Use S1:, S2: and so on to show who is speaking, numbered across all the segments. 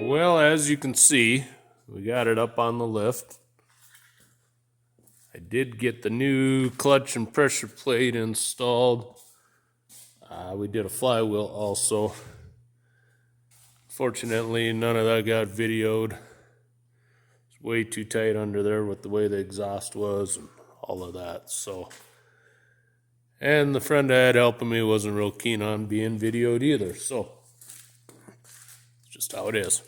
S1: Well, as you can see, we got it up on the lift. I did get the new clutch and pressure plate installed. We did a flywheel also. Fortunately, none of that got videoed. It's way too tight under there with the way the exhaust was and all of that. And the friend I had helping me wasn't real keen on being videoed either. So, it's just how it is.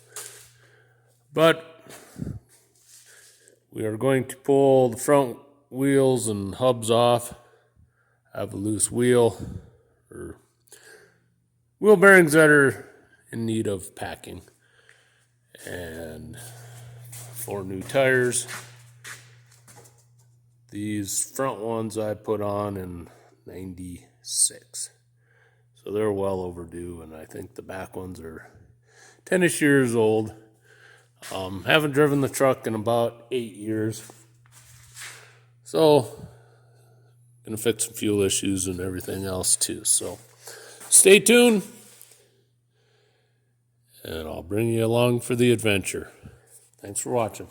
S1: But we are going to pull the front wheels and hubs off. I have a loose wheel or wheel bearings that are in need of packing, and 4 new tires. These front ones I put on in 96, so they're well overdue, and I think the back ones are 10-ish years old. Haven't driven the truck in about 8 years, so gonna fix some fuel issues and everything else too. So stay tuned, and I'll bring you along for the adventure. Thanks for watching.